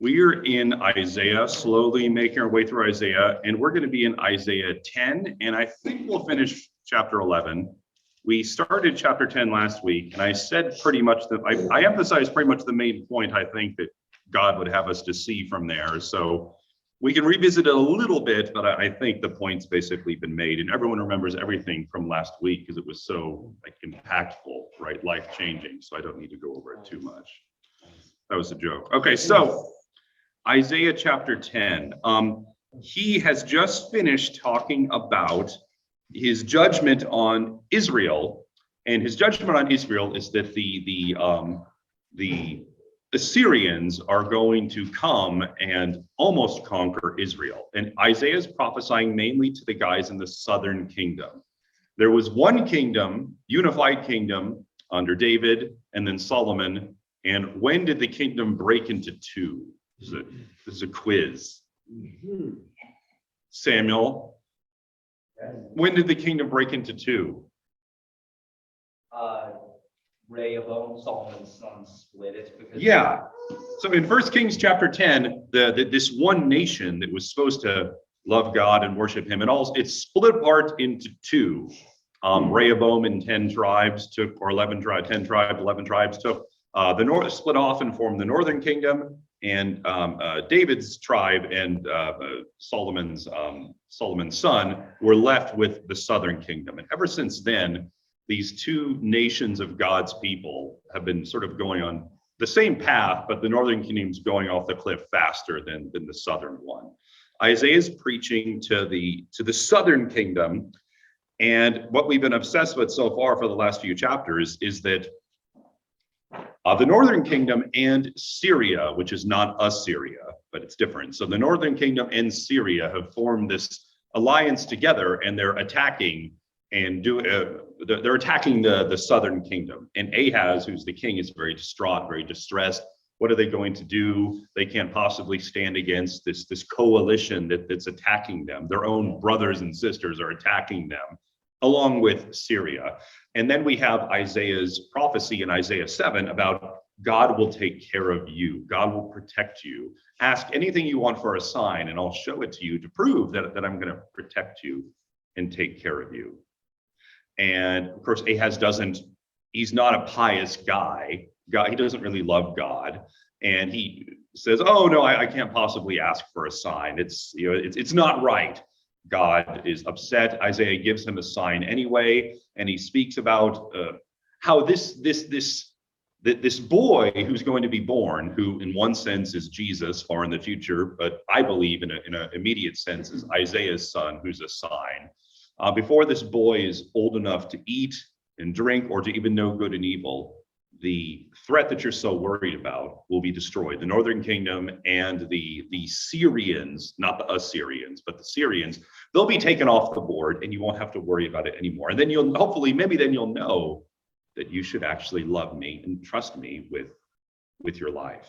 We're in Isaiah, slowly making our way through Isaiah, and we're going to be in Isaiah 10, and I think we'll finish chapter 11. We started chapter 10 last week, and I said pretty much that I emphasized pretty much the main point I think that God would have us to see from there. So we can revisit it a little bit, but I think the point's basically been made, and everyone remembers everything from last week because it was so impactful, right? Life-changing. So I don't need to go over it too much. That was a joke. Okay, so Isaiah chapter 10. He has just finished talking about his judgment on Israel, and his judgment on Israel is that the Assyrians are going to come and almost conquer Israel. And Isaiah is prophesying mainly to the guys in the southern kingdom. There was one kingdom, unified kingdom, under David and then Solomon. And when did the kingdom break into two? This is a quiz. Samuel, when did the kingdom break into two? Rehoboam, Solomon's son, split it. Yeah. So in 1 Kings chapter 10, this one nation that was supposed to love God and worship him, and all it's split apart into two. Rehoboam and 10 tribes took, or 11 tribes, 10 tribes, 11 tribes took. The north split off and formed the northern kingdom, and David's tribe and Solomon's son were left with the southern kingdom. And ever since then, these two nations of God's people have been sort of going on the same path, but the northern kingdom's going off the cliff faster than the southern one. Isaiah is preaching to the southern kingdom, and what we've been obsessed with so far for the last few chapters is that the northern kingdom and Syria, which is not Assyria, but it's different. So the northern kingdom and Syria have formed this alliance together, and they're attacking they're attacking the southern kingdom. And Ahaz, who's the king, is very distraught, very distressed. What are they going to do? They can't possibly stand against this coalition that's attacking them. Their own brothers and sisters are attacking them, along with Syria. And then we have Isaiah's prophecy in Isaiah 7 about God will take care of you. God will protect you. Ask anything you want for a sign, and I'll show it to you to prove that I'm going to protect you and take care of you. And of course, Ahaz he's not a pious guy. He doesn't really love God. And he says, oh no, I can't possibly ask for a sign. It's not right. God is upset. Isaiah gives him a sign anyway, and he speaks about how this boy who's going to be born, who in one sense is Jesus far in the future, but I believe in an immediate sense is Isaiah's son, who's a sign. Before this boy is old enough to eat and drink or to even know good and evil, the threat that you're so worried about will be destroyed. The northern kingdom and the Syrians, not the Assyrians, but the Syrians, they'll be taken off the board, and you won't have to worry about it anymore. And then you'll know that you should actually love me and trust me with your life,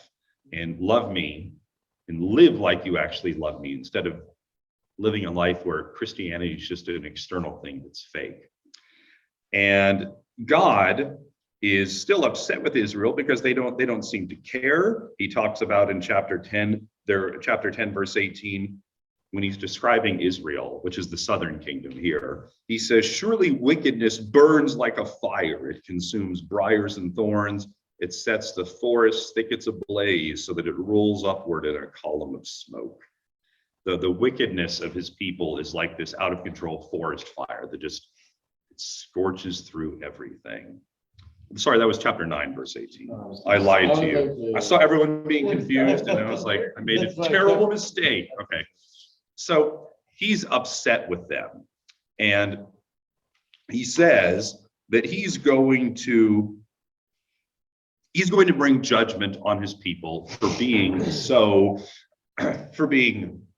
and love me and live like you actually love me, instead of living a life where Christianity is just an external thing that's fake. And God is still upset with Israel because they don't seem to care. He talks about in chapter 10 verse 18, when he's describing Israel, which is the southern kingdom here, he says, surely wickedness burns like a fire. It consumes briars and thorns. It sets the forest thickets ablaze so that it rolls upward in a column of smoke. The wickedness of his people is like this out of control forest fire that it scorches through everything. I'm sorry, that was chapter 9, verse 18. I lied to you. I saw everyone being confused, and I was like, I made a terrible mistake. Okay. So he's upset with them. And he says that he's going to bring judgment on his people for being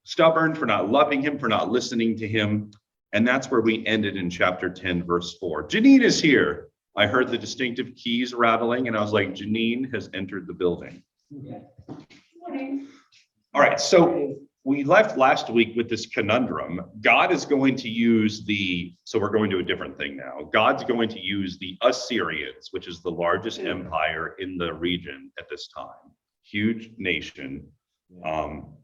stubborn, for not loving him, for not listening to him. And that's where we ended in chapter 10, verse 4. Janine is here. I heard the distinctive keys rattling, and I was like, Janine has entered the building. Yeah. Good morning. All right, so we left last week with this conundrum. God is going to use so we're going to a different thing now. God's going to use the Assyrians, which is the largest empire in the region at this time, huge nation.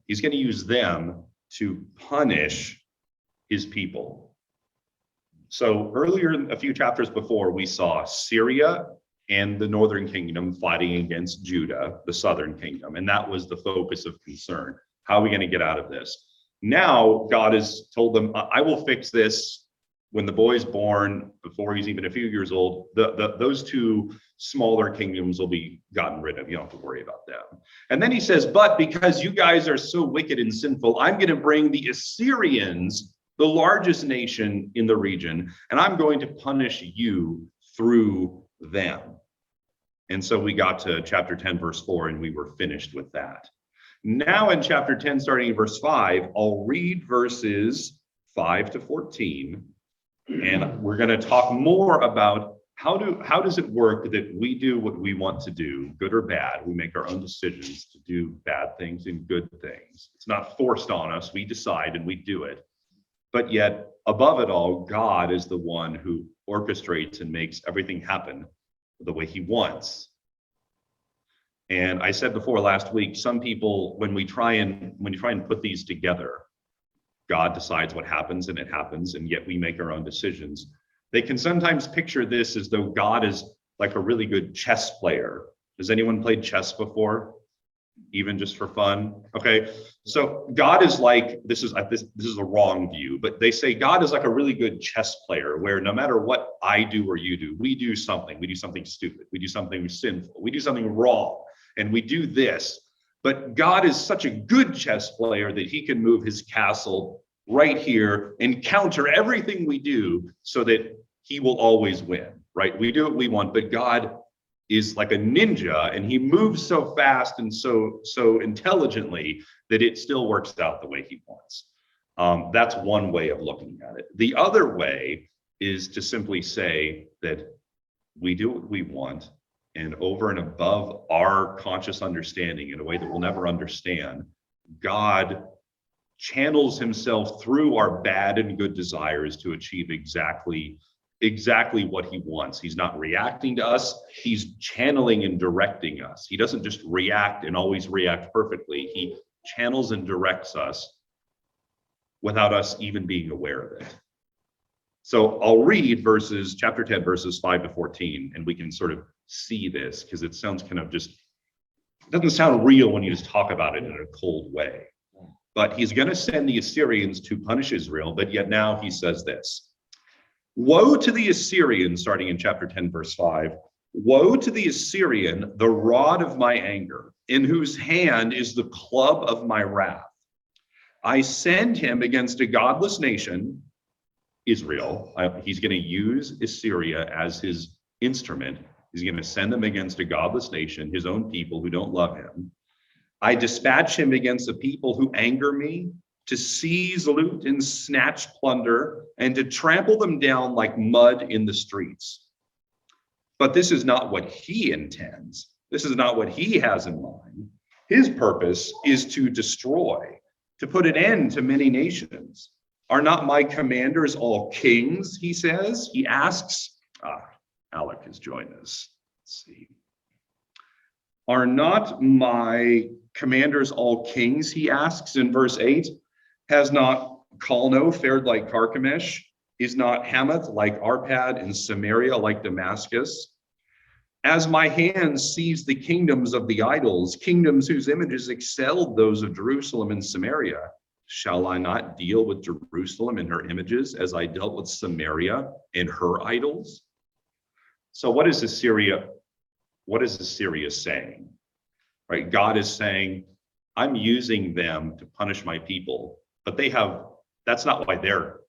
He's going to use them to punish his people. So earlier, a few chapters before, we saw Syria and the northern kingdom fighting against Judah, the southern kingdom. And that was the focus of concern. How are we going to get out of this? Now, God has told them, I will fix this when the boy's born, before he's even a few years old. Those two smaller kingdoms will be gotten rid of. You don't have to worry about them. And then he says, but because you guys are so wicked and sinful, I'm going to bring the Assyrians, the largest nation in the region, and I'm going to punish you through them. And so we got to chapter 10, verse 4, and we were finished with that. Now in chapter 10, starting in verse 5, I'll read verses 5 to 14, and we're going to talk more about how does it work that we do what we want to do, good or bad. We make our own decisions to do bad things and good things. It's not forced on us. We decide and we do it. But yet, above it all, God is the one who orchestrates and makes everything happen the way he wants. And I said before last week, some people, when you try and put these together, God decides what happens and it happens, and yet we make our own decisions. They can sometimes picture this as though God is like a really good chess player. Has anyone played chess before? Even just for fun? Okay, so God is like, this is a wrong view, but they say God is like a really good chess player, where no matter what I do or you do, we do something stupid, we do something sinful, we do something wrong, and we do this. But God is such a good chess player that he can move his castle right here and counter everything we do so that he will always win, right? We do what we want, but God is like a ninja, and he moves so fast and so intelligently that it still works out the way he wants. That's one way of looking at it. The other way is to simply say that we do what we want, and over and above our conscious understanding in a way that we'll never understand, God channels himself through our bad and good desires to achieve exactly what he wants. He's not reacting to us, he's channeling and directing us. He doesn't just react and always react perfectly. He channels and directs us without us even being aware of it. So I'll read chapter 10, verses 5 to 14, and we can sort of see this, because it sounds kind of it doesn't sound real when you just talk about it in a cold way. But he's going to send the Assyrians to punish Israel, but yet now he says this. Woe to the Assyrian, starting in chapter 10, verse 5. Woe to the Assyrian, the rod of my anger, in whose hand is the club of my wrath. I send him against a godless nation, Israel. He's going to use Assyria as his instrument. He's going to send them against a godless nation, his own people who don't love him. I dispatch him against the people who anger me, to seize loot and snatch plunder, and to trample them down like mud in the streets. But this is not what he intends. This is not what he has in mind. His purpose is to destroy, to put an end to many nations. Are not my commanders all kings, he says? He asks. Alec has joined us. Let's see. Are not my commanders all kings, he asks in verse 8. Has not Calno fared like Carchemish? Is not Hamath like Arpad, and Samaria like Damascus? As my hand seized the kingdoms of the idols, kingdoms whose images excelled those of Jerusalem and Samaria, shall I not deal with Jerusalem and her images as I dealt with Samaria and her idols? So what is Assyria saying? Right? God is saying, I'm using them to punish my people, but that's not why they're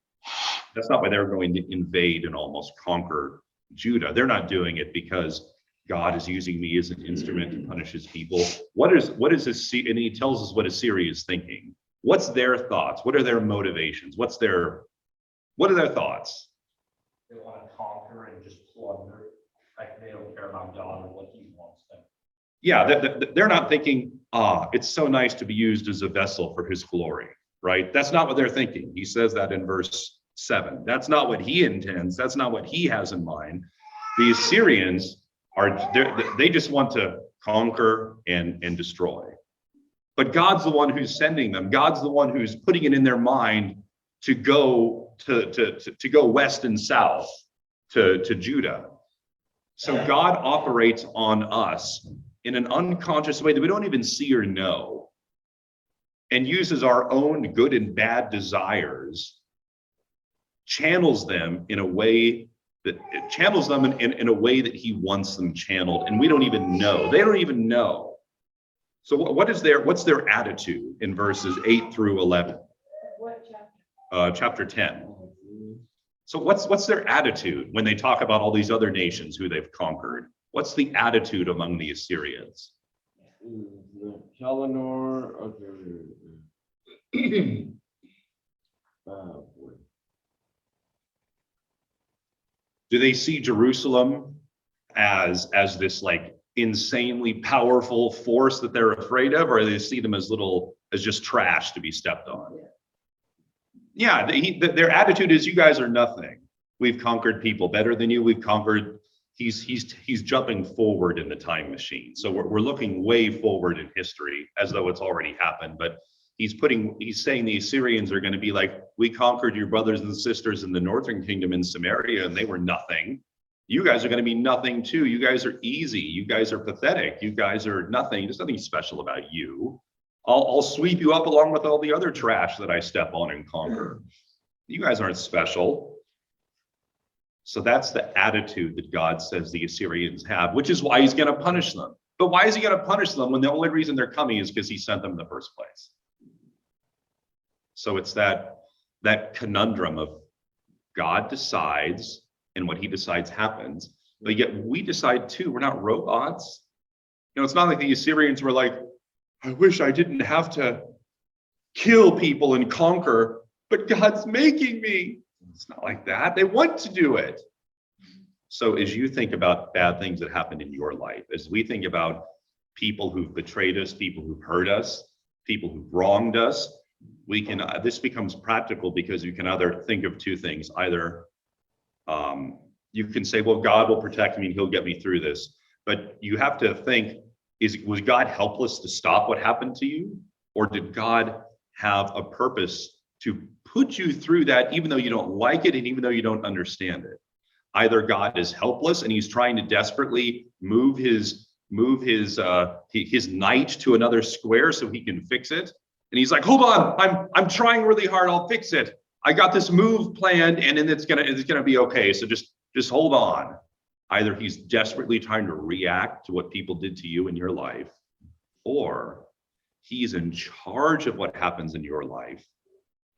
going to invade and almost conquer Judah. They're not doing it because God is using me as an instrument to punish his people. What is and he tells us what Assyria is thinking. What's their thoughts? What are their motivations? What are their thoughts? They want to conquer and just plunder. Like they don't care about God or what he wants them. Yeah, they're not thinking, it's so nice to be used as a vessel for his glory, right? That's not what they're thinking. He says that in verse 7. That's not what he intends. That's not what he has in mind. The Assyrians they just want to conquer and destroy. But God's the one who's sending them. God's the one who's putting it in their mind to go to go west and south to Judah. So God operates on us in an unconscious way that we don't even see or know, and uses our own good and bad desires, channels them in a way that in a way that he wants them channeled, and we don't even know. They don't even know. So what's their attitude in verses 8 through 11? What chapter? Chapter 10. So what's their attitude when they talk about all these other nations who they've conquered? What's the attitude among the Assyrians? Kellanor, okay. Boy. Do they see Jerusalem as this like insanely powerful force that they're afraid of, or do they see them as just trash to be stepped on? Yeah, their attitude is, you guys are nothing. We've conquered people better than you. We've conquered. He's jumping forward in the time machine. So we're looking way forward in history as though it's already happened. But he's saying the Assyrians are going to be like, we conquered your brothers and sisters in the northern kingdom in Samaria, and they were nothing. You guys are going to be nothing too. You guys are easy. You guys are pathetic. You guys are nothing. There's nothing special about you. I'll sweep you up along with all the other trash that I step on and conquer. You guys aren't special. So that's the attitude that God says the Assyrians have, which is why he's going to punish them. But why is he going to punish them when the only reason they're coming is because he sent them in the first place? So it's that conundrum of God decides, and what he decides happens, but yet we decide too. We're not robots. It's not like the Assyrians were like, I wish I didn't have to kill people and conquer, but God's making me. It's not like that. They want to do it. So as you think about bad things that happen in your life, as we think about people who've betrayed us, people who've hurt us, people who've wronged us, this becomes practical because you can either think of two things. Either you can say, well, God will protect me and he'll get me through this. But you have to think, was God helpless to stop what happened to you? Or did God have a purpose to put you through that, even though you don't like it and even though you don't understand it? Either God is helpless and he's trying to desperately move his knight to another square so he can fix it. And he's like, hold on, I'm trying really hard, I'll fix it. I got this move planned and then it's gonna be okay. So just hold on. Either he's desperately trying to react to what people did to you in your life, or he's in charge of what happens in your life,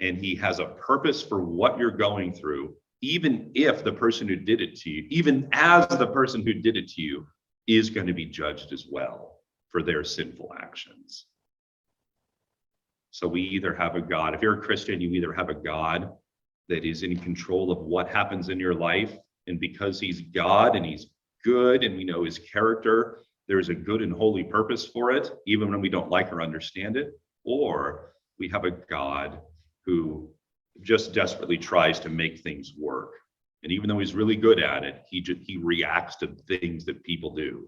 and he has a purpose for what you're going through, even if the person who did it to you, even as the person who did it to you, is going to be judged as well for their sinful actions. So we either have a God, if you're a Christian, you either have a God that is in control of what happens in your life, and because he's God and he's good and we know his character, there's a good and holy purpose for it, even when we don't like or understand it. Or we have a God who just desperately tries to make things work. And even though he's really good at it, he reacts to things that people do.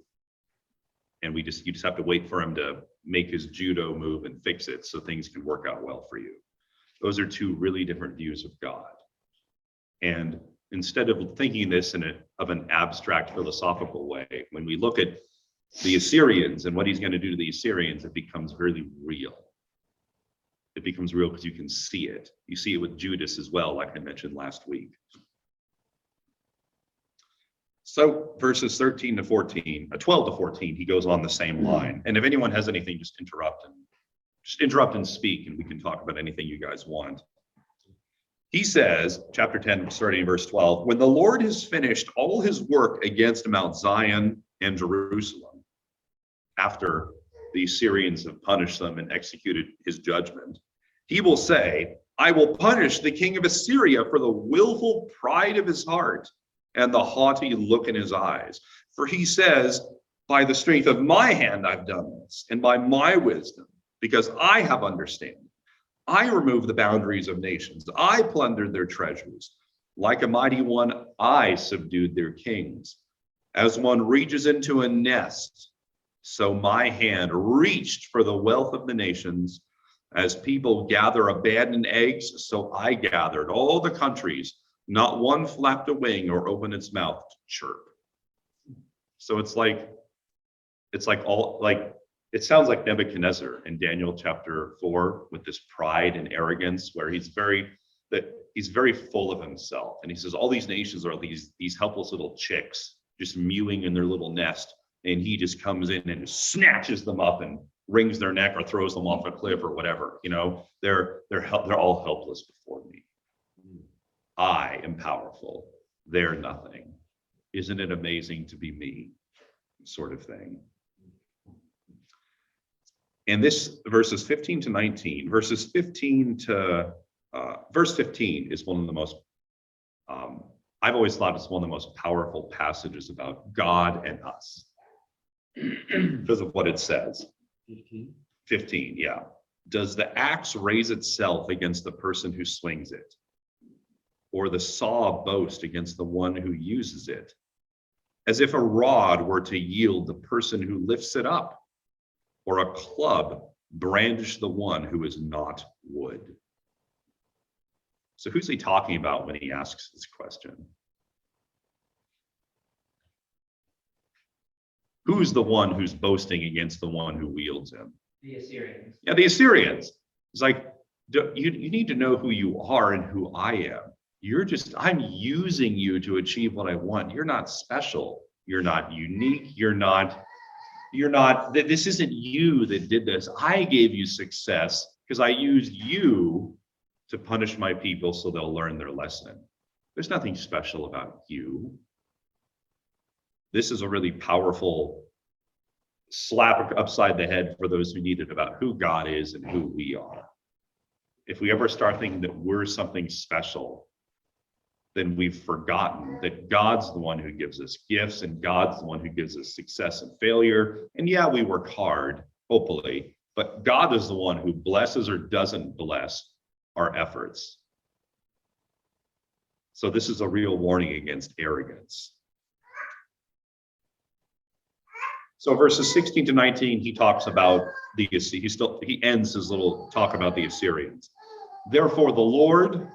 And you just have to wait for him to make his judo move and fix it so things can work out well for you. Those are two really different views of God. And instead of thinking this of an abstract philosophical way, when we look at the Assyrians and what he's going to do to the Assyrians, it becomes really real. It becomes real because you can see it. You see it with Judas as well, like I mentioned last week. So verses 13 to 14, 12 to 14, he goes on the same line. And if anyone has anything, just interrupt and speak, and we can talk about anything you guys want. He says, chapter 10, starting in verse 12, when the Lord has finished all his work against Mount Zion and Jerusalem, after the Assyrians have punished them and executed his judgment, he will say, I will punish the king of Assyria for the willful pride of his heart and the haughty look in his eyes. For he says, by the strength of my hand I've done this, and by my wisdom, because I have understanding. I removed the boundaries of nations. I plundered their treasures. Like a mighty one, I subdued their kings. As one reaches into a nest So my hand reached for the wealth of the nations. As people gather abandoned eggs, so I gathered all the countries. Not one flapped a wing or opened its mouth to chirp. So it's like all like, it sounds like Nebuchadnezzar in Daniel chapter 4 with this pride and arrogance where he's very full of himself. And he says, all these nations are these helpless little chicks just mewing in their little nest. And he just comes in and snatches them up and wrings their neck or throws them off a cliff or whatever. You know, they're all helpless before me. I am powerful. They're nothing. Isn't it amazing to be me? Sort of thing. And this verses 15 to 19, verse 15 is one of the most, I've always thought it's one of the most powerful passages about God and us because of what it says. 15, yeah. Does the axe raise itself against the person who swings it? Or the saw boast against the one who uses it? As if a rod were to yield the person who lifts it up, or a club brandish the one who is not wood. So who's he talking about when he asks this question? Who's the one who's boasting against the one who wields him? The Assyrians. Yeah, the Assyrians. It's like, you need to know who you are and who I am. I'm using you to achieve what I want. You're not special. You're not unique. This isn't you that did this. I gave you success because I used you to punish my people so they'll learn their lesson. There's nothing special about you. This is a really powerful slap upside the head for those who need it about who God is and who we are. If we ever start thinking that we're something special, then we've forgotten that God's the one who gives us gifts and God's the one who gives us success and failure. And yeah, we work hard, hopefully, but God is the one who blesses or doesn't bless our efforts. So this is a real warning against arrogance. So verses 16 to 19, he talks about he ends his little talk about the Assyrians. Therefore, the Lord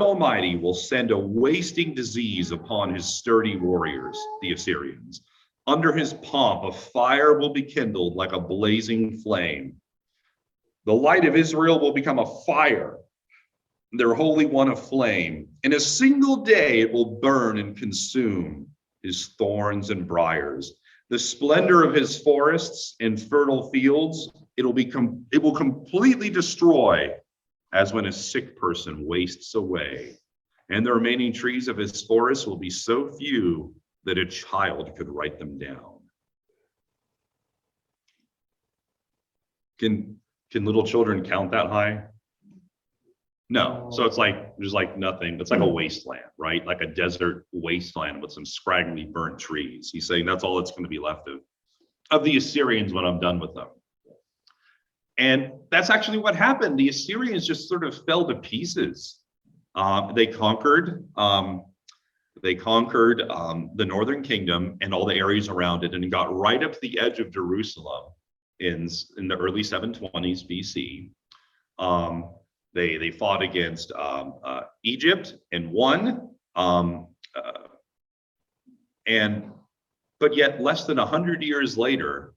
Almighty will send a wasting disease upon his sturdy warriors, the Assyrians. Under his pomp, a fire will be kindled like a blazing flame. The light of Israel will become a fire, their Holy One a flame. In a single day, it will burn and consume his thorns and briars. The splendor of his forests and fertile fields, it will completely destroy, as when a sick person wastes away. And the remaining trees of his forest will be so few that a child could write them down. Can little children count that high? No. So it's like, there's like nothing. It's like a wasteland, right? Like a desert wasteland with some scraggly burnt trees. He's saying that's all that's going to be left of the Assyrians when I'm done with them. And that's actually what happened. The Assyrians just sort of fell to pieces. They conquered the northern kingdom and all the areas around it, and got right up to the edge of Jerusalem in the early 720s BC. They fought against Egypt and won, but yet less than 100 years later,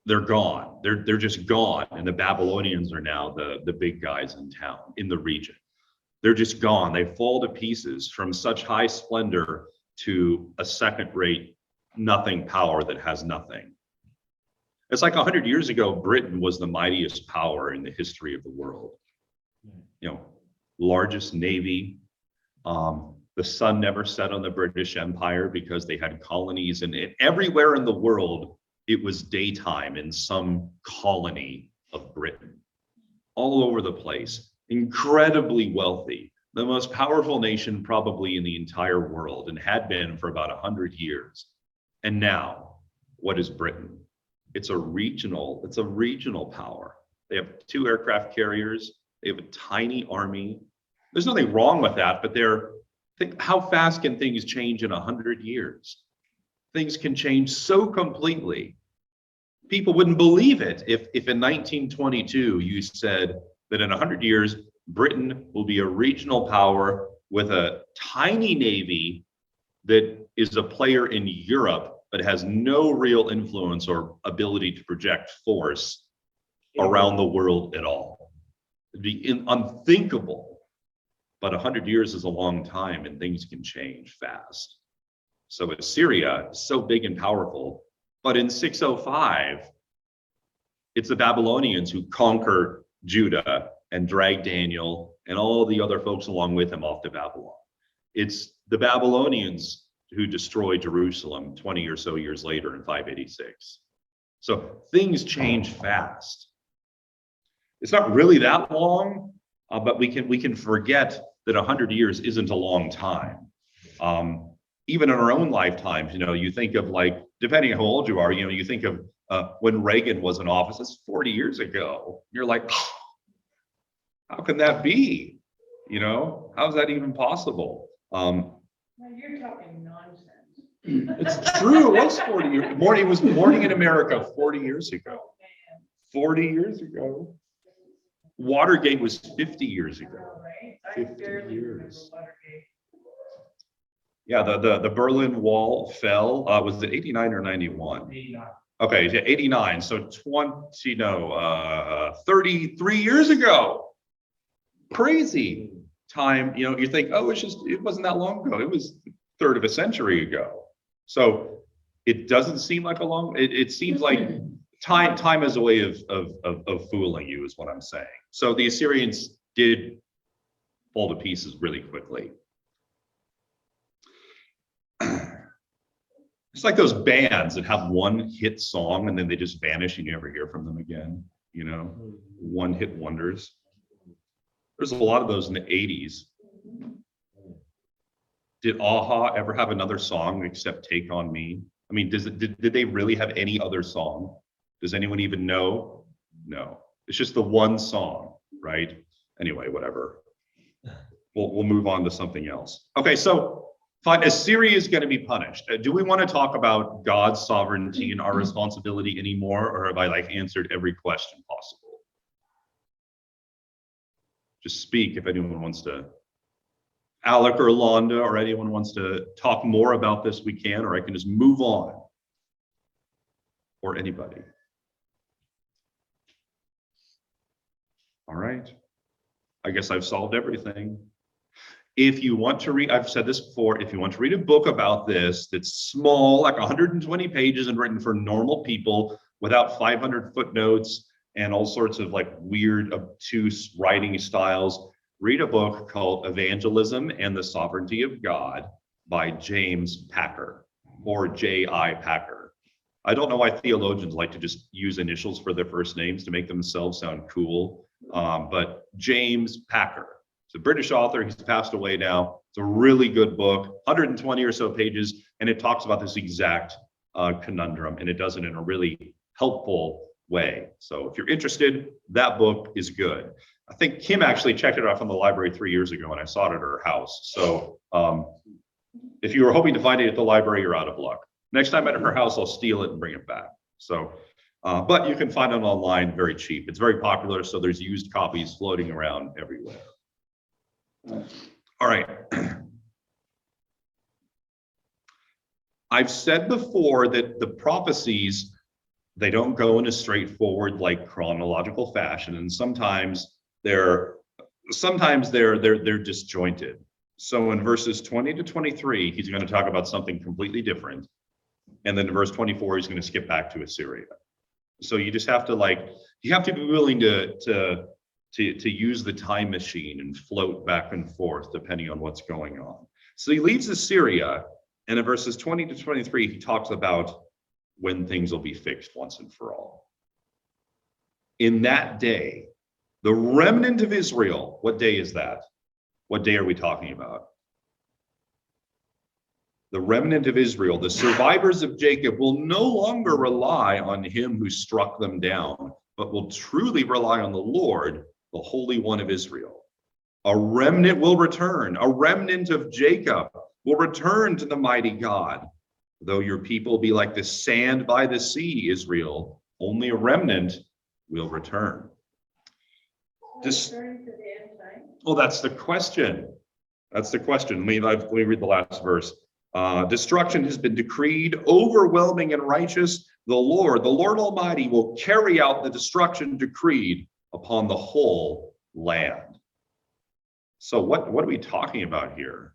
they're gone. They're just gone, and the Babylonians are now the big guys in town, in the region. They're just gone. They fall to pieces from such high splendor to a second-rate nothing power that has nothing. It's like 100 years ago, Britain was the mightiest power in the history of the world. You know, largest navy. The sun never set on the British Empire because they had colonies, and everywhere in the world, it was daytime in some colony of Britain. All over the place, incredibly wealthy, the most powerful nation probably in the entire world, and had been for about 100 years. And now, what is Britain? It's a regional power. They have 2 aircraft carriers. They have a tiny army. There's nothing wrong with that, but how fast can things change in 100 years? things can change so completely. People wouldn't believe it if in 1922 you said that in 100 years, Britain will be a regional power with a tiny navy that is a player in Europe, but has no real influence or ability to project force around the world at all. It'd be unthinkable, but 100 years is a long time and things can change fast. So Assyria is so big and powerful, but in 605, it's the Babylonians who conquer Judah and drag Daniel and all the other folks along with him off to Babylon. It's the Babylonians who destroy Jerusalem 20 or so years later in 586. So things change fast. It's not really that long, but we can forget that 100 years isn't a long time. Even in our own lifetimes, you think of, like, depending on how old you are, you think of when Reagan was in office, it's 40 years ago. You're like, how can that be? How's that even possible? Now you're talking nonsense. It's true. It was 40 years. It was morning in America 40 years ago. 40 years ago. Watergate was 50 years ago. 50 years. Yeah, the Berlin Wall fell. Was it 89 or 91? 89. Okay, yeah, 89. So 33 years ago. Crazy time. You think, oh, it wasn't that long ago. It was a third of a century ago. So it doesn't seem like a long. It seems like time is a way of fooling you, is what I'm saying. So the Assyrians did fall to pieces really quickly. It's like those bands that have one hit song and then they just vanish and you never hear from them again. One hit wonders. There's a lot of those in the 80s. Did Aha ever have another song except Take On Me? I mean, did they really have any other song? Does anyone even know? No. It's just the one song, right? Anyway, whatever. We'll move on to something else. Okay, so fine, Assyria is going to be punished. Do we want to talk about God's sovereignty and our responsibility anymore, or have I answered every question possible? Just speak if anyone wants to. Alec or Londa or anyone wants to talk more about this, we can, or I can just move on. Or anybody. All right. I guess I've solved everything. If you want to read, I've said this before, if you want to read a book about this that's small, like 120 pages and written for normal people without 500 footnotes and all sorts of weird, obtuse writing styles, read a book called Evangelism and the Sovereignty of God by James Packer, or J.I. Packer. I don't know why theologians like to just use initials for their first names to make themselves sound cool, but James Packer. He's a British author. He's passed away now. It's a really good book, 120 or so pages, and it talks about this exact conundrum, and it does it in a really helpful way. So if you're interested, that book is good. I think Kim actually checked it out from the library 3 years ago, and I saw it at her house. So if you were hoping to find it at the library, you're out of luck. Next time at her house, I'll steal it and bring it back. So, but you can find it online very cheap. It's very popular, so there's used copies floating around everywhere. All right. I've said before that the prophecies, they don't go in a straightforward chronological fashion, and sometimes they're disjointed. So in verses 20 to 23, he's going to talk about something completely different, and then in verse 24, he's going to skip back to Assyria. So you just have to you have to be willing to use the time machine and float back and forth depending on what's going on. So he leaves Assyria, and in verses 20 to 23, he talks about when things will be fixed once and for all. In that day, the remnant of Israel, what day is that? What day are we talking about? The remnant of Israel, the survivors of Jacob, will no longer rely on him who struck them down, but will truly rely on the Lord, the Holy One of Israel. A remnant will return. A remnant of Jacob will return to the mighty God. Though your people be like the sand by the sea, Israel, only a remnant will return. Return to the end time. Well, that's the question. That's the question. Let me read the last verse. Destruction has been decreed, overwhelming and righteous. The Lord Almighty, will carry out the destruction decreed upon the whole land. So what are we talking about here?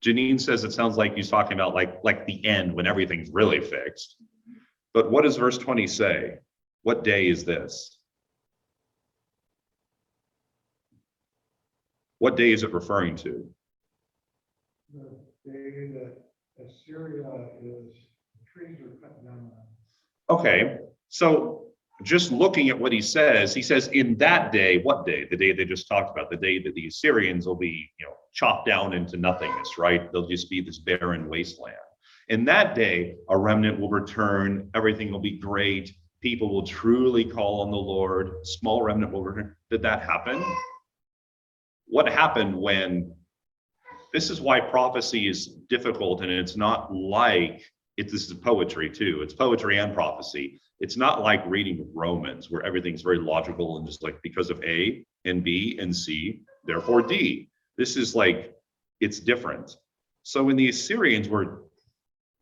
Janine says it sounds like he's talking about like the end when everything's really fixed. But what does verse 20 say? What day is this? What day is it referring to? The day that Assyria is, trees are cut down. Okay, so just looking at what he says in that day, what day? The day they just talked about, the day that the Assyrians will be, chopped down into nothingness, right? They'll just be this barren wasteland. In that day, a remnant will return, everything will be great, people will truly call on the Lord, small remnant will return. Did that happen? What happened when, this is why prophecy is difficult, and it's not like, this is poetry too, it's poetry and prophecy. It's not like reading Romans where everything's very logical and just like because of A and B and C, therefore D. This is like, it's different. So when the Assyrians were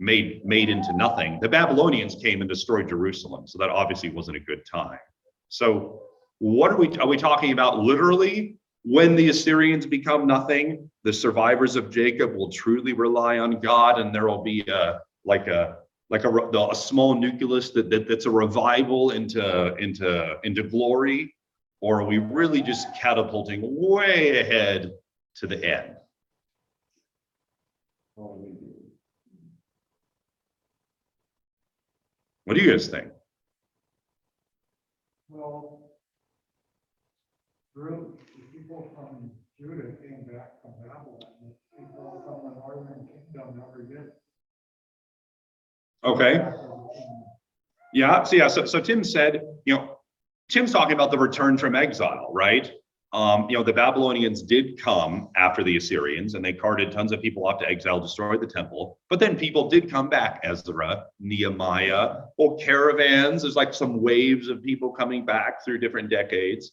made into nothing, the Babylonians came and destroyed Jerusalem. So that obviously wasn't a good time. So what are we talking about literally? When the Assyrians become nothing, the survivors of Jacob will truly rely on God, and there will be a small nucleus that's a revival into glory, or are we really just catapulting way ahead to the end? What do you guys think? Well, the people from Judah came back from Babylon. The people from the northern kingdom never did. Okay. Yeah. So Tim said, Tim's talking about the return from exile, right? The Babylonians did come after the Assyrians, and they carted tons of people off to exile, destroyed the temple. But then people did come back, Ezra, Nehemiah, caravans. There's like some waves of people coming back through different decades.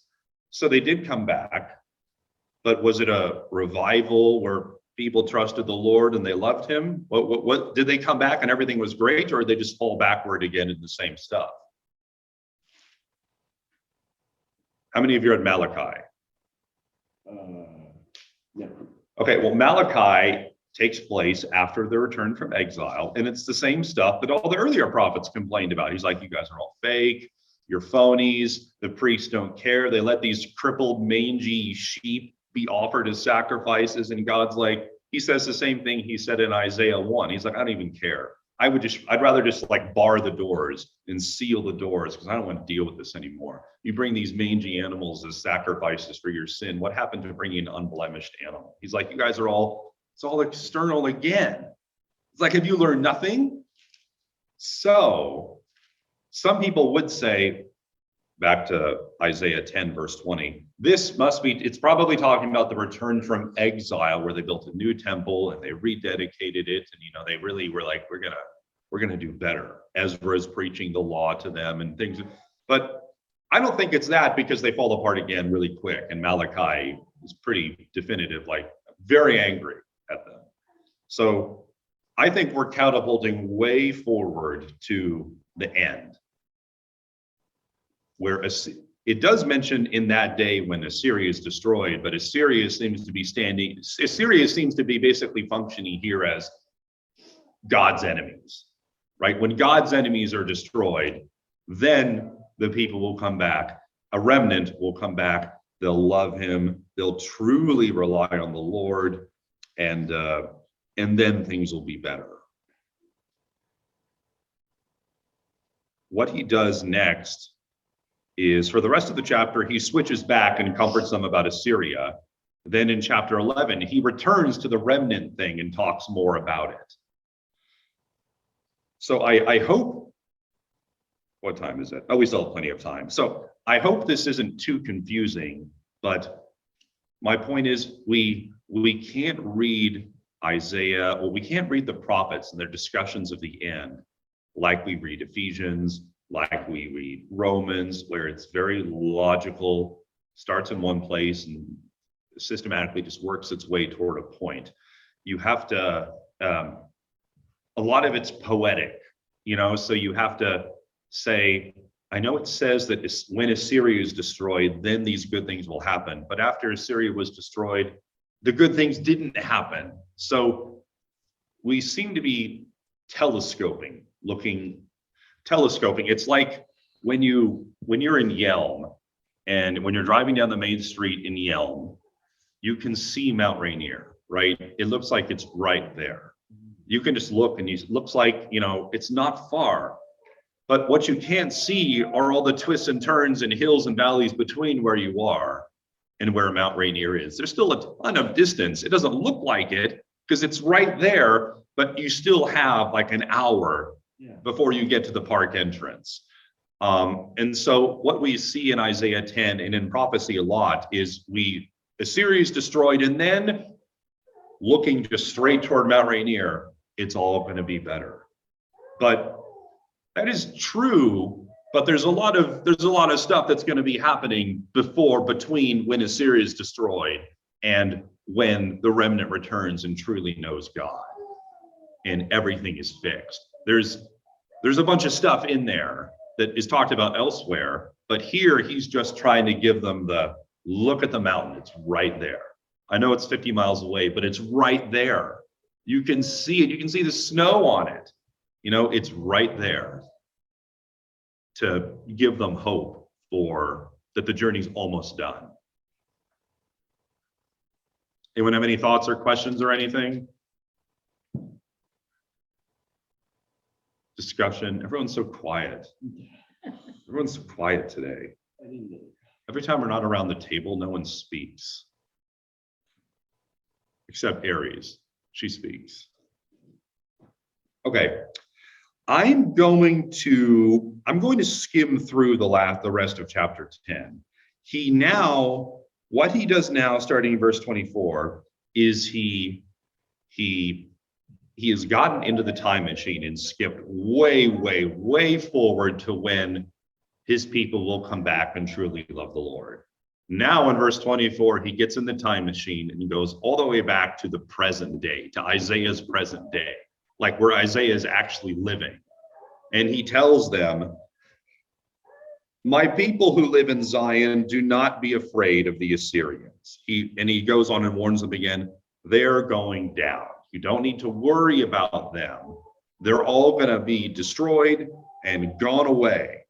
So they did come back. But was it a revival where people trusted the Lord and they loved him? What did they come back and everything was great, or did they just fall backward again in the same stuff? How many of you read Malachi? Yeah. Okay, well, Malachi takes place after the return from exile, and it's the same stuff that all the earlier prophets complained about. He's like, you guys are all fake, you're phonies, the priests don't care. They let these crippled, mangy sheep be offered as sacrifices, and God's like, he says the same thing he said in Isaiah 1. He's like, I don't even care. I'd rather just like bar the doors and seal the doors because I don't want to deal with this anymore. You bring these mangy animals as sacrifices for your sin. What happened to bringing an unblemished animal? He's like, you guys it's all external again. It's like, have you learned nothing? So some people would say, back to Isaiah 10, verse 20, it's probably talking about the return from exile where they built a new temple and they rededicated it. And, they really were like, we're going to do better. Ezra is preaching the law to them and things. But I don't think it's that, because they fall apart again really quick. And Malachi is pretty definitive, like very angry at them. So I think we're catapulting way forward to the end, where it does mention in that day when Assyria is destroyed, but Assyria seems to be basically functioning here as God's enemies, right? When God's enemies are destroyed, then the people will come back. A remnant will come back. They'll love him. They'll truly rely on the Lord, and then things will be better. What he does next is, for the rest of the chapter, he switches back and comforts them about Assyria. Then in chapter 11, he returns to the remnant thing and talks more about it. So I hope, what time is it? Oh, we still have plenty of time. So I hope this isn't too confusing, but my point is we can't read Isaiah, well, we can't read the prophets and their discussions of the end like we read Ephesians, like we read Romans, where it's very logical, starts in one place and systematically just works its way toward a point. You have to, a lot of it's poetic, so you have to say, I know it says that when Assyria is destroyed, then these good things will happen. But after Assyria was destroyed, the good things didn't happen. So we seem to be telescoping. It's like when you're in Yelm, and when you're driving down the main street in Yelm, you can see Mount Rainier, right? It looks like it's right there. You can just look and it looks like, it's not far. But what you can't see are all the twists and turns and hills and valleys between where you are and where Mount Rainier is. There's still a ton of distance. It doesn't look like it because it's right there, but you still have like an hour before you get to the park entrance. And so what we see in Isaiah 10 and in prophecy a lot is Assyria is destroyed, and then looking just straight toward Mount Rainier, it's all going to be better. But that is true, but there's a lot of stuff that's going to be happening between when Assyria is destroyed and when the remnant returns and truly knows God and everything is fixed. There's a bunch of stuff in there that is talked about elsewhere, but here he's just trying to give them the look at the mountain. It's right there. I know it's 50 miles away, but it's right there. You can see it. You can see the snow on it. It's right there to give them hope that the journey's almost done. Anyone have any thoughts or questions or anything? Discussion. Everyone's so quiet. Everyone's so quiet today. Every time we're not around the table, no one speaks. Except Aries. She speaks. Okay. I'm going to skim through the rest of chapter 10. What he does now, starting in verse 24, is he has gotten into the time machine and skipped way, way, way forward to when his people will come back and truly love the Lord. Now in verse 24, he gets in the time machine and he goes all the way back to the present day, to Isaiah's present day, like where Isaiah is actually living. And he tells them, my people who live in Zion, do not be afraid of the Assyrians. He goes on and warns them again, they're going down. You don't need to worry about them. They're all going to be destroyed and gone away.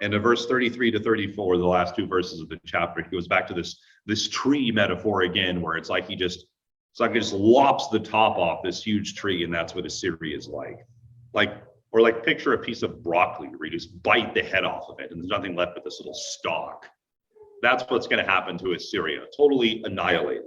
And in verse 33 to 34, the last two verses of the chapter, he goes back to this tree metaphor again, where it's like he just lops the top off this huge tree, and that's what Assyria is like. Like picture a piece of broccoli where you just bite the head off of it, and there's nothing left but this little stalk. That's what's going to happen to Assyria, totally annihilated.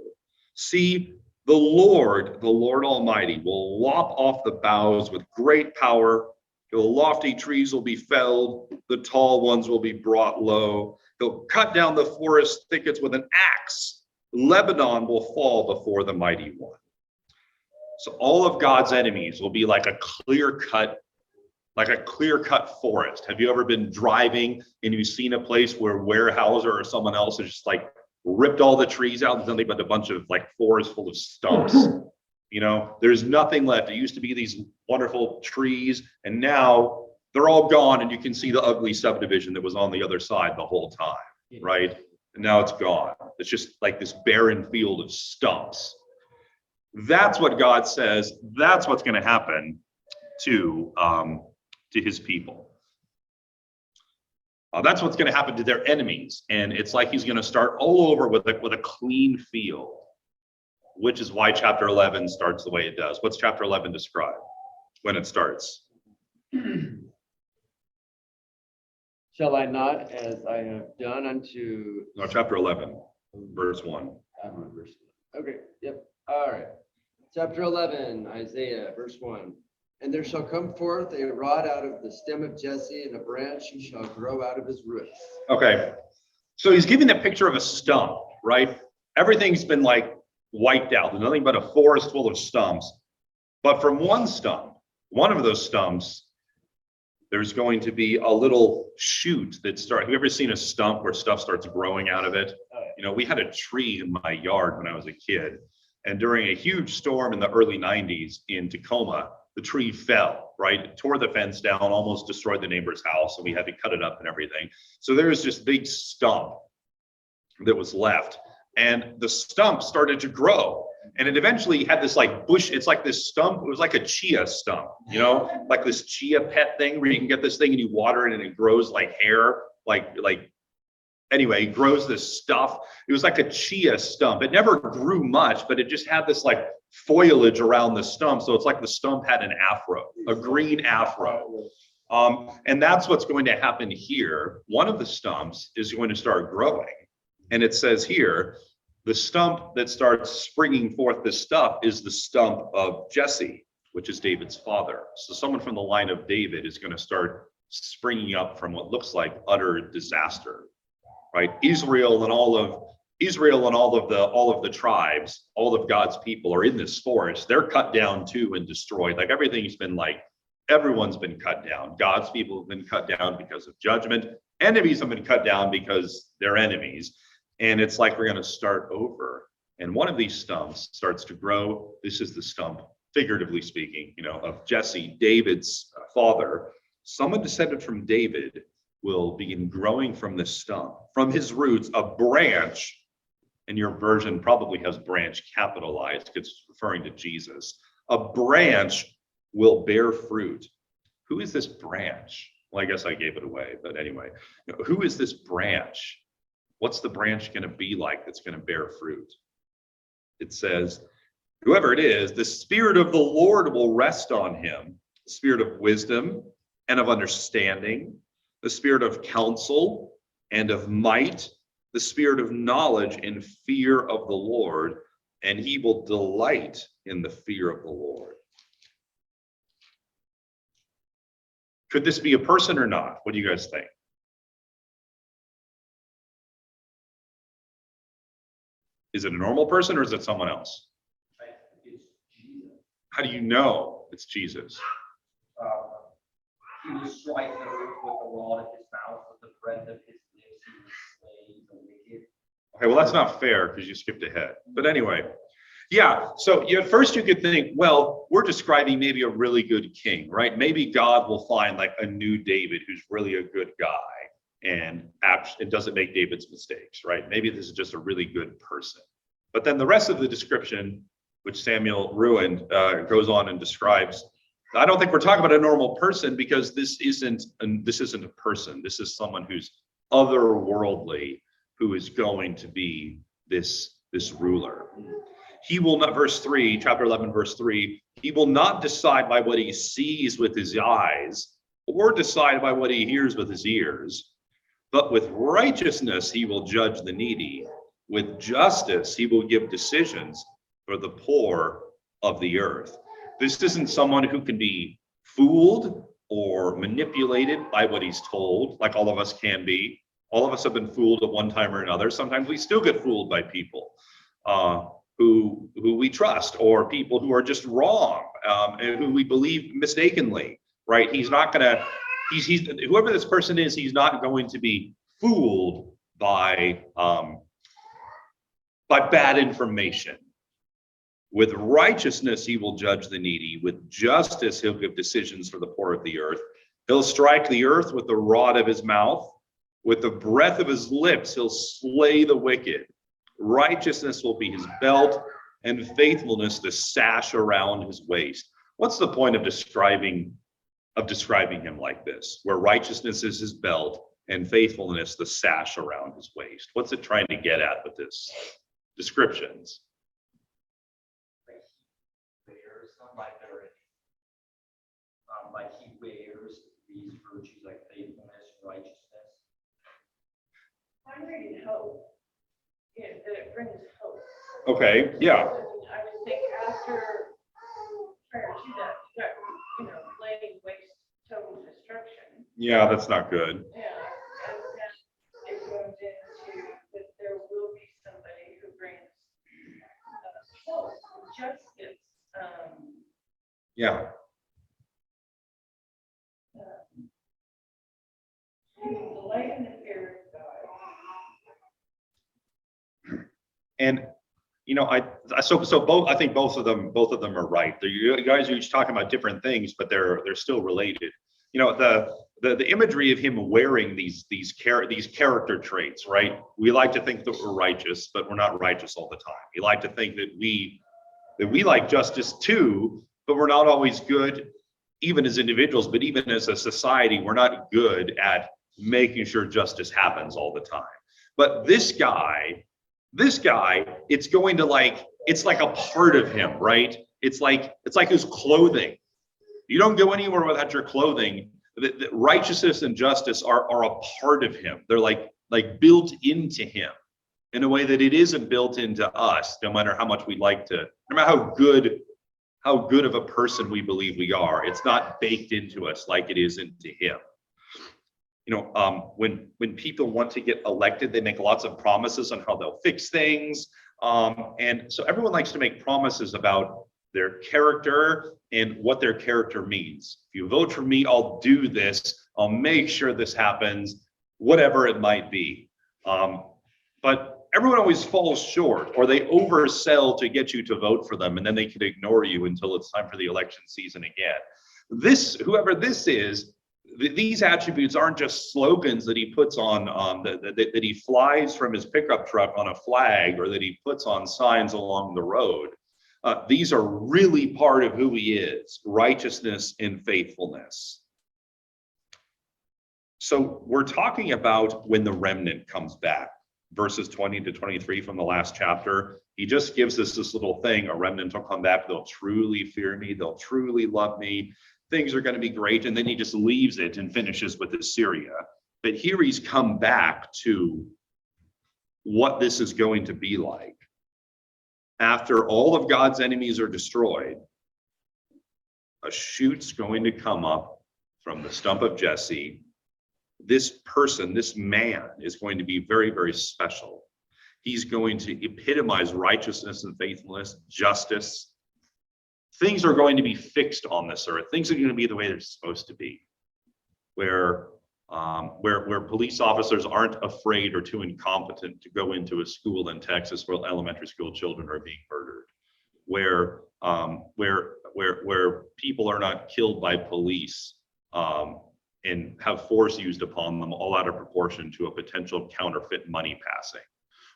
See, the Lord Almighty, will lop off the boughs with great power. The lofty trees will be felled, the tall ones will be brought low. He'll cut down the forest thickets with an axe. Lebanon will fall before the mighty one. So all of God's enemies will be like a clear-cut forest. Have you ever been driving and you've seen a place where Weyerhaeuser or someone else has just like ripped all the trees out and nothing but a bunch of like forest full of stumps? There's nothing left. It used to be these wonderful trees, and now they're all gone, and you can see the ugly subdivision that was on the other side the whole time, right? And now it's gone. It's just like this barren field of stumps. That's what God says. That's what's going to happen to his people. That's what's going to happen to their enemies, and it's like he's going to start all over with a clean field, which is why chapter 11 starts the way it does. What's chapter 11 describe when it starts? Shall I not, as I have done unto... No, chapter 11, verse 1. Okay, yep, all right. Chapter 11, Isaiah, verse 1. And there shall come forth a rod out of the stem of Jesse, and a branch shall grow out of his roots. Okay, so he's giving the picture of a stump, right? Everything's been like wiped out. There's nothing but a forest full of stumps. But from one stump, one of those stumps, there's going to be a little shoot that starts. Have you ever seen a stump where stuff starts growing out of it? You know, we had a tree in my yard when I was a kid, and during a huge storm in the early 90s in Tacoma, the tree fell, right? It tore the fence down, almost destroyed the neighbor's house, and we had to cut it up and everything. So there was this big stump that was left, and the stump started to grow. And it eventually had this like bush, it's like this stump, it was like a chia stump, you know, like this chia pet thing where you can get this thing and you water it and it grows like hair, anyway, it grows this stuff. It was like a chia stump. It never grew much, but it just had this like foliage around the stump. So it's like the stump had an afro, a green afro. And that's what's going to happen here. One of the stumps is going to start growing. And it says here, the stump that starts springing forth this stuff is the stump of Jesse, which is David's father. So someone from the line of David is going to start springing up from what looks like utter disaster, right? Israel and all of the tribes, all of God's people are in this forest. They're cut down too and destroyed. Like everything's been everyone's been cut down. God's people have been cut down because of judgment. Enemies have been cut down because they're enemies. And it's like we're going to start over. And one of these stumps starts to grow. This is the stump, figuratively speaking, you know, of Jesse, David's father. Someone descended from David will begin growing from this stump. From his roots, a branch, and your version probably has branch capitalized because it's referring to Jesus. A branch will bear fruit. Who is this branch? Well, I guess I gave it away, but anyway, who is this branch? What's the branch going to be like that's going to bear fruit? It says, whoever it is, the Spirit of the Lord will rest on him, the Spirit of wisdom and of understanding, the Spirit of counsel and of might, the Spirit of knowledge and fear of the Lord, and he will delight in the fear of the Lord. Could this be a person or not? What do you guys think? Is it a normal person or is it someone else? It's Jesus. How do you know it's Jesus? He will strike the earth with the rod of his mouth, with the breath of his lips, he will slay the wicked. Okay, well, that's not fair because you skipped ahead. But anyway, yeah, so at first you could think, well, we're describing maybe a really good king, right? Maybe God will find like a new David who's really a good guy and it doesn't make David's mistakes, right? Maybe this is just a really good person. But then the rest of the description, which Samuel ruined, goes on and describes, I don't think we're talking about a normal person because this isn't a person. This is someone who's otherworldly, who is going to be this ruler. He will not, verse 3, chapter 11, verse 3, he will not decide by what he sees with his eyes or decide by what he hears with his ears. But with righteousness, he will judge the needy. With justice, he will give decisions for the poor of the earth. This isn't someone who can be fooled or manipulated by what he's told, like all of us can be. All of us have been fooled at one time or another. Sometimes we still get fooled by people who we trust, or people who are just wrong and who we believe mistakenly, right? He's not gonna, whoever this person is, he's not going to be fooled by bad information. With righteousness, he will judge the needy. With justice, he'll give decisions for the poor of the earth. He'll strike the earth with the rod of his mouth. With the breath of his lips, he'll slay the wicked. Righteousness will be his belt, and faithfulness the sash around his waist. What's the point of describing him like this, where righteousness is his belt and faithfulness the sash around his waist? What's it trying to get at with this descriptions? Like he wears these virtues like faithfulness, righteousness. I'm reading hope. Yeah, that it brings hope. Okay, yeah. I would think prior to that, you got, laying waste, total destruction. Yeah, that's not good. Yeah, and then it goes into that there will be somebody who brings us, it's, Yeah. delight in the fear of God. And I think both of them are right. You guys are each talking about different things, but they're still related. The imagery of him wearing these character traits, right? We like to think that we're righteous, but we're not righteous all the time. We like to think that we like justice too, but we're not always good, even as individuals, but even as a society, we're not good at making sure justice happens all the time. But this guy, it's going to it's like a part of him, right? It's like his clothing. You don't go anywhere without your clothing. The righteousness and justice are a part of him. They're like built into him in a way that it isn't built into us, no matter how much we like to, no matter how good of a person we believe we are. It's not baked into us like it is into him. When people want to get elected, they make lots of promises on how they'll fix things. And so everyone likes to make promises about their character and what their character means. If you vote for me, I'll do this. I'll make sure this happens, whatever it might be. But everyone always falls short, or they oversell to get you to vote for them, and then they can ignore you until it's time for the election season again. Whoever this is, these attributes aren't just slogans that he puts on, that he flies from his pickup truck on a flag, or that he puts on signs along the road. These are really part of who he is: righteousness and faithfulness. So we're talking about when the remnant comes back, verses 20 to 23 from the last chapter. He just gives us this little thing: a remnant will come back, they'll truly fear me, they'll truly love me, things are going to be great. And then he just leaves it and finishes with Assyria. But here he's come back to what this is going to be like. After all of God's enemies are destroyed, a shoot's going to come up from the stump of Jesse. This person, this man, is going to be very, very special. He's going to epitomize righteousness and faithfulness, justice. Things are going to be fixed on this earth. Things are going to be the way they're supposed to be, where police officers aren't afraid or too incompetent to go into a school in Texas where elementary school children are being murdered, where people are not killed by police and have force used upon them, all out of proportion to a potential counterfeit money passing,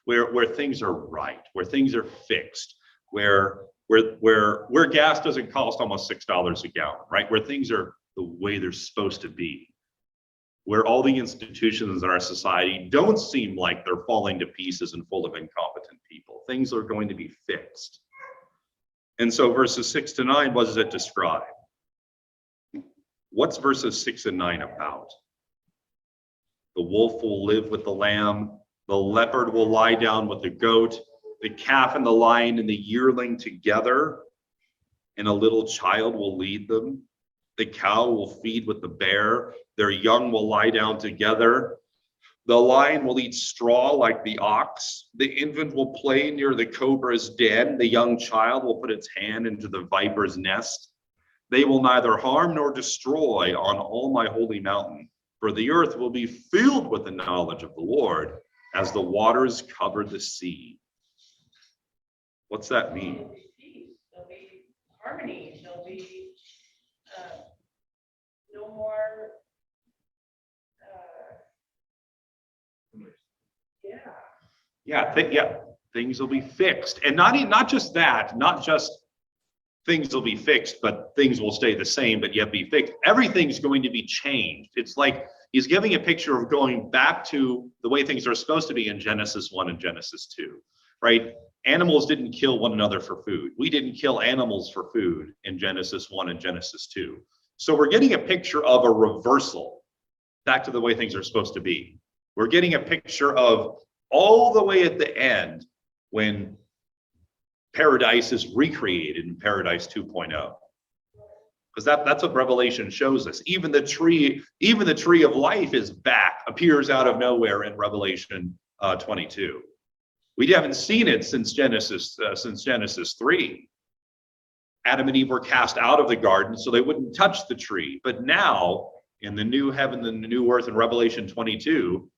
where things are right, where things are fixed, where gas doesn't cost almost $6 a gallon, right? Where things are the way they're supposed to be, where all the institutions in our society don't seem like they're falling to pieces and full of incompetent people. Things are going to be fixed. And so verses 6 to 9, what does it describe? What's verses 6 and 9 about? The wolf will live with the lamb, the leopard will lie down with the goat, the calf and the lion and the yearling together, and a little child will lead them. The cow will feed with the bear, their young will lie down together. The lion will eat straw like the ox. The infant will play near the cobra's den. The young child will put its hand into the viper's nest. They will neither harm nor destroy on all my holy mountain, for the earth will be filled with the knowledge of the Lord as the waters cover the sea. What's that mean? There'll be peace, there'll be harmony, there'll be no more, Things will be fixed. And not just that, not just things will be fixed, but things will stay the same, but yet be fixed. Everything's going to be changed. It's like he's giving a picture of going back to the way things are supposed to be in Genesis 1 and Genesis 2, right? Animals didn't kill one another for food. We didn't kill animals for food in Genesis 1 and Genesis 2. So we're getting a picture of a reversal back to the way things are supposed to be. We're getting a picture of all the way at the end when paradise is recreated in Paradise 2.0. Because that's what Revelation shows us. Even the tree of life is back, appears out of nowhere in Revelation 22. We haven't seen it since Genesis 3. Adam and Eve were cast out of the garden so they wouldn't touch the tree. But now, in the new heaven and the new earth in Revelation 22,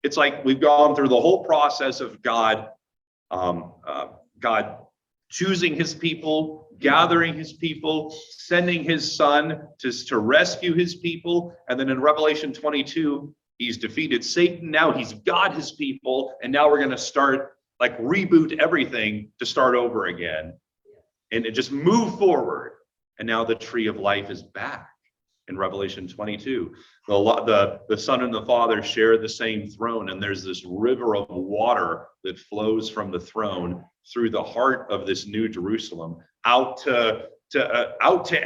it's like we've gone through the whole process of God choosing his people, gathering his people, sending his son to rescue his people. And then in Revelation 22, he's defeated Satan. Now he's got his people. And now we're going to start, like, reboot everything to start over again and just move forward. And now the tree of life is back in Revelation 22. The Son and the Father share the same throne, and there's this river of water that flows from the throne through the heart of this new Jerusalem out to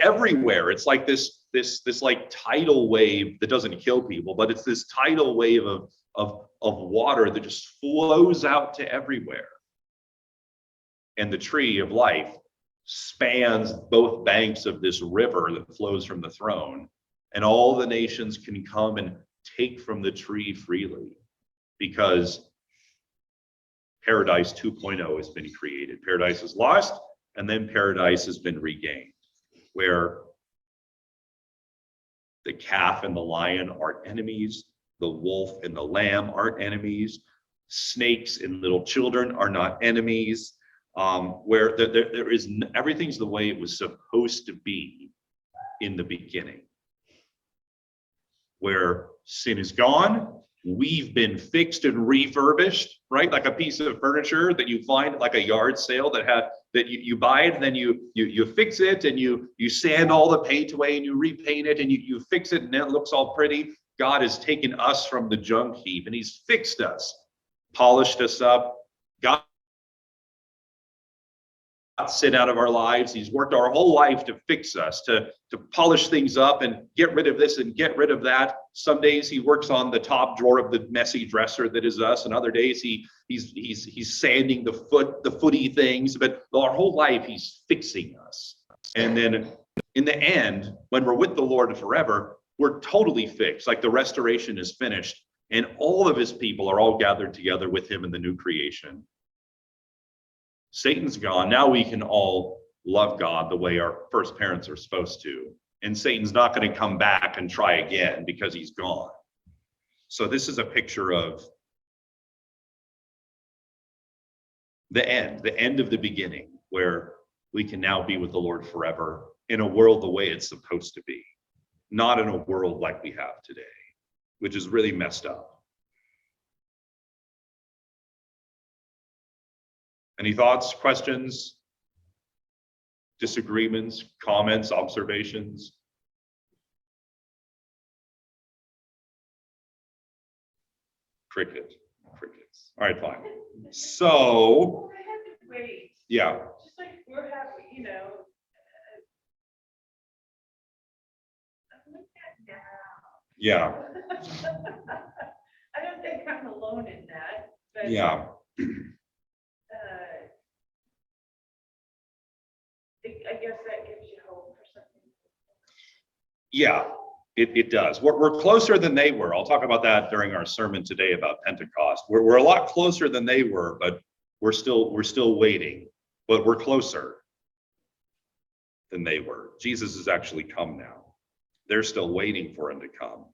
everywhere. It's like this like tidal wave that doesn't kill people, but it's this tidal wave of water that just flows out to everywhere. And the tree of life spans both banks of this river that flows from the throne, and all the nations can come and take from the tree freely, because Paradise 2.0 has been created. Paradise is lost, and then paradise has been regained, where the calf and the lion aren't enemies, the wolf and the lamb aren't enemies, snakes and little children are not enemies, where there is everything's the way it was supposed to be in the beginning, where sin is gone. We've been fixed and refurbished, right? Like a piece of furniture that you find at like a yard sale that you buy it, and then you fix it, and you sand all the paint away, and you repaint it, and you fix it, and it looks all pretty. God has taken us from the junk heap, and he's fixed us, polished us up. God sin out of our lives. He's worked our whole life to fix us, to polish things up and get rid of this and get rid of that. Some days he works on the top drawer of the messy dresser that is us, and other days he's sanding the footy things. But our whole life he's fixing us. And then in the end, when we're with the Lord forever, we're totally fixed. Like the restoration is finished, and all of his people are all gathered together with him in the new creation. Satan's gone. Now we can all love God the way our first parents are supposed to. And Satan's not going to come back and try again because he's gone. So this is a picture of the end of the beginning, where we can now be with the Lord forever in a world the way it's supposed to be, not in a world like we have today, which is really messed up. Any thoughts, questions, disagreements, comments, observations? Crickets. All right, fine. So, Well, they have to wait, yeah, just like we're happy, you know. Look at now. yeah, I don't think I'm alone in that, but. yeah. I guess that gives you hope for something. Yeah, it does. We're closer than they were. I'll talk about that during our sermon today about Pentecost. We're a lot closer than they were, but we're still waiting. But we're closer than they were. Jesus has actually come now. They're still waiting for him to come.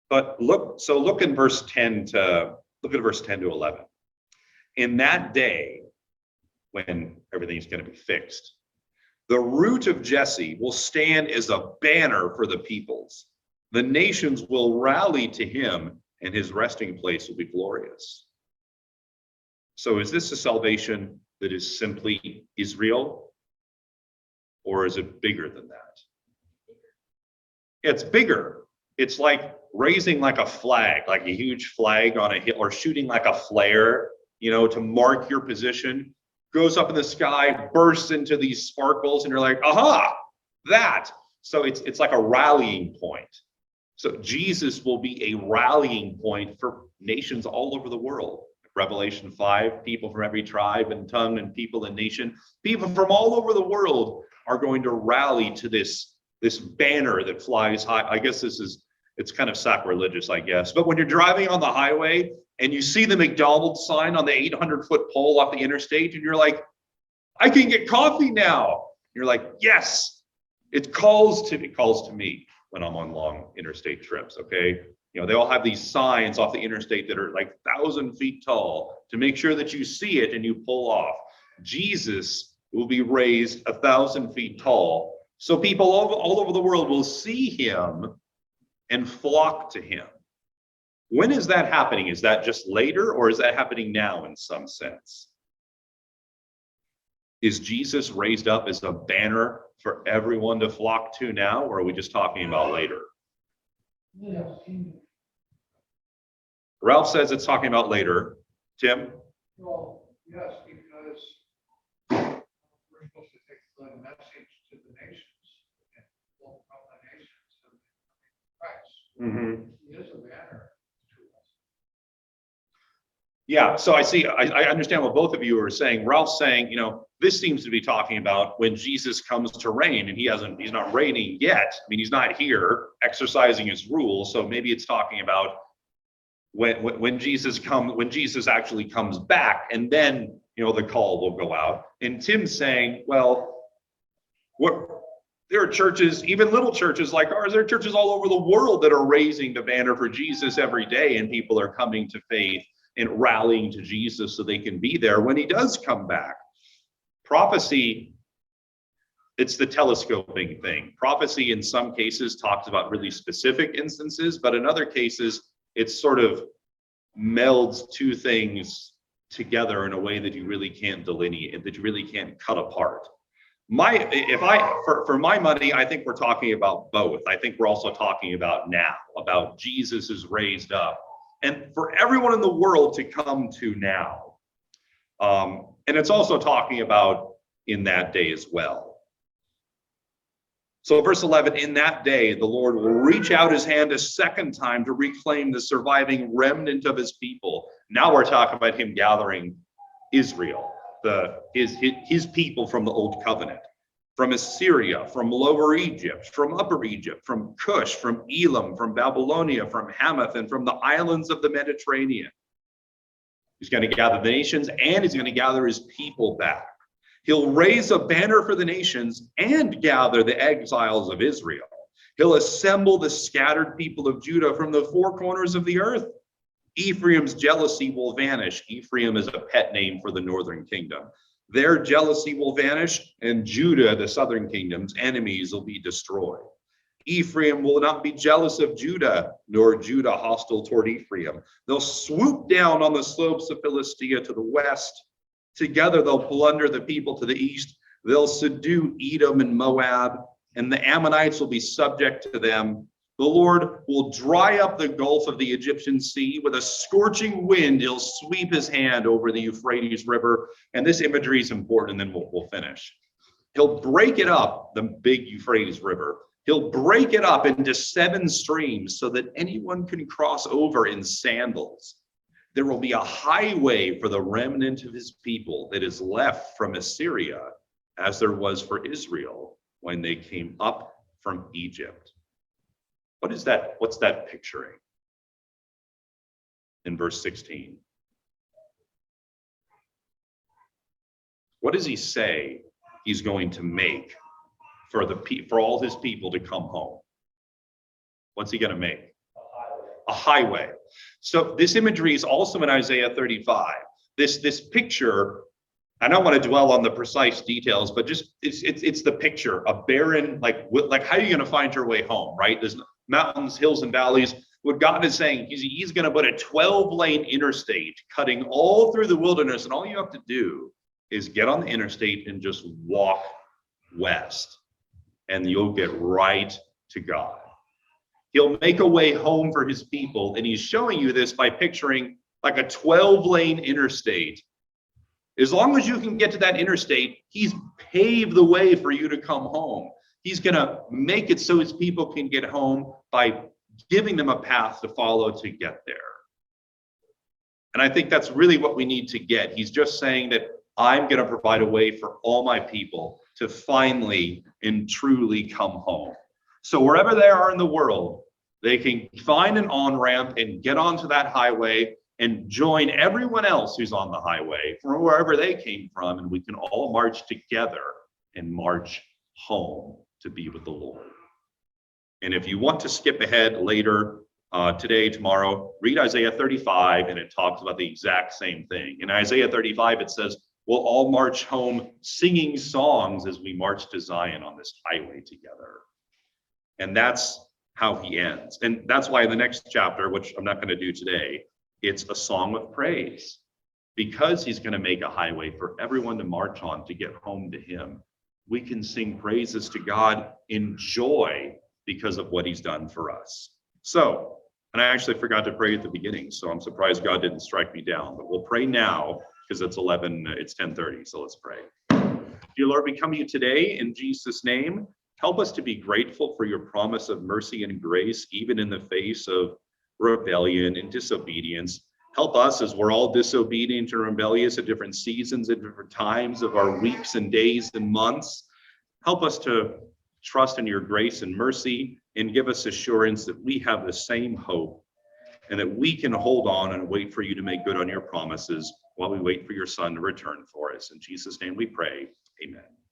But look in verse 10 to 11. In that day, when everything's going to be fixed, the root of Jesse will stand as a banner for the peoples. The nations will rally to him, and his resting place will be glorious. So is this a salvation that is simply Israel, or is it bigger than that? It's bigger. It's like raising like a flag, like a huge flag on a hill, or shooting like a flare, to mark your position. Goes up in the sky, bursts into these sparkles, and you're like, aha, that. So it's like a rallying point. So Jesus will be a rallying point for nations all over the world. Revelation 5, people from every tribe and tongue and people and nation, people from all over the world are going to rally to this banner that flies high. I guess it's kind of sacrilegious, I guess. But when you're driving on the highway and you see the McDonald's sign on the 800-foot pole off the interstate, and you're like, I can get coffee now. You're like, yes, it calls to me when I'm on long interstate trips, okay? You know, they all have these signs off the interstate that are like 1,000 feet tall to make sure that you see it and you pull off. Jesus will be raised 1,000 feet tall, so people all over the world will see him and flock to him. When is that happening? Is that just later, or is that happening now in some sense? Is Jesus raised up as a banner for everyone to flock to now, or are we just talking about later? Yes. Ralph says it's talking about later. Tim? Well, yes, because we're supposed to take the message to the nations and pull from the nations and Christ. Mm-hmm. He is a banner to us. Yeah, so I understand what both of you are saying. Ralph's saying, you know, this seems to be talking about when Jesus comes to reign, and he's not reigning yet. I mean, he's not here exercising his rule. So maybe it's talking about when Jesus actually comes back, and then, you know, the call will go out. And Tim's saying, well, there are churches, even little churches like ours, there are churches all over the world that are raising the banner for Jesus every day, and people are coming to faith and rallying to Jesus so they can be there when he does come back. Prophecy, it's the telescoping thing. Prophecy in some cases talks about really specific instances, but in other cases, it sort of melds two things together in a way that you really can't delineate, that you really can't cut apart. For my money, I think we're talking about both. I think we're also talking about now, about Jesus is raised up, and for everyone in the world to come to now. And it's also talking about in that day as well. So verse 11, in that day, the Lord will reach out his hand a second time to reclaim the surviving remnant of his people. Now we're talking about him gathering Israel, his people from the old covenant, from Assyria, from Lower Egypt, from Upper Egypt, from Cush, from Elam, from Babylonia, from Hamath, and from the islands of the Mediterranean. He's going to gather the nations, and he's going to gather his people back. He'll raise a banner for the nations and gather the exiles of Israel. He'll assemble the scattered people of Judah from the four corners of the earth. Ephraim's jealousy will vanish. Ephraim is a pet name for the northern kingdom. Their jealousy will vanish, and Judah, the southern kingdom's enemies, will be destroyed. Ephraim will not be jealous of Judah, nor Judah hostile toward Ephraim. They'll swoop down on the slopes of Philistia to the west. Together they'll plunder the people to the east. They'll subdue Edom and Moab, and the Ammonites will be subject to them. The Lord will dry up the gulf of the Egyptian sea. With a scorching wind, he'll sweep his hand over the Euphrates River. And this imagery is important, and then we'll finish. He'll break it up, the big Euphrates River. He'll break it up into 7 streams so that anyone can cross over in sandals. There will be a highway for the remnant of his people that is left from Assyria, as there was for Israel when they came up from Egypt. What is that? What's that picturing? In verse 16. What does he say he's going to make for all his people to come home? What's he going to make? A highway. So this imagery is also in Isaiah 35. This picture, I don't want to dwell on the precise details, but just it's the picture, a barren, like how are you going to find your way home, right? There's mountains, hills, and valleys. What God is saying, he's going to put a 12-lane interstate cutting all through the wilderness, and all you have to do is get on the interstate and just walk west, and you'll get right to God. He'll make a way home for his people, and he's showing you this by picturing like a 12-lane interstate. As long as you can get to that interstate, he's paved the way for you to come home. He's going to make it so his people can get home by giving them a path to follow to get there. And I think that's really what we need to get. He's just saying that I'm going to provide a way for all my people to finally and truly come home. So wherever they are in the world, they can find an on-ramp and get onto that highway and join everyone else who's on the highway from wherever they came from, and we can all march together and march home to be with the Lord. And if you want to skip ahead later, today, tomorrow, read Isaiah 35, and it talks about the exact same thing. In Isaiah 35, it says, we'll all march home singing songs as we march to Zion on this highway together. And that's how he ends. And that's why in the next chapter, which I'm not going to do today, it's a song of praise, because he's going to make a highway for everyone to march on to get home to him. We can sing praises to God in joy because of what he's done for us. So, and I actually forgot to pray at the beginning, so I'm surprised God didn't strike me down, but we'll pray now because it's 10:30, so let's pray. Dear Lord, we come to you today in Jesus' name. Help us to be grateful for your promise of mercy and grace, even in the face of rebellion and disobedience. Help us, as we're all disobedient and rebellious at different seasons, at different times of our weeks and days and months. Help us to trust in your grace and mercy, and give us assurance that we have the same hope and that we can hold on and wait for you to make good on your promises while we wait for your Son to return for us. In Jesus' name we pray, amen.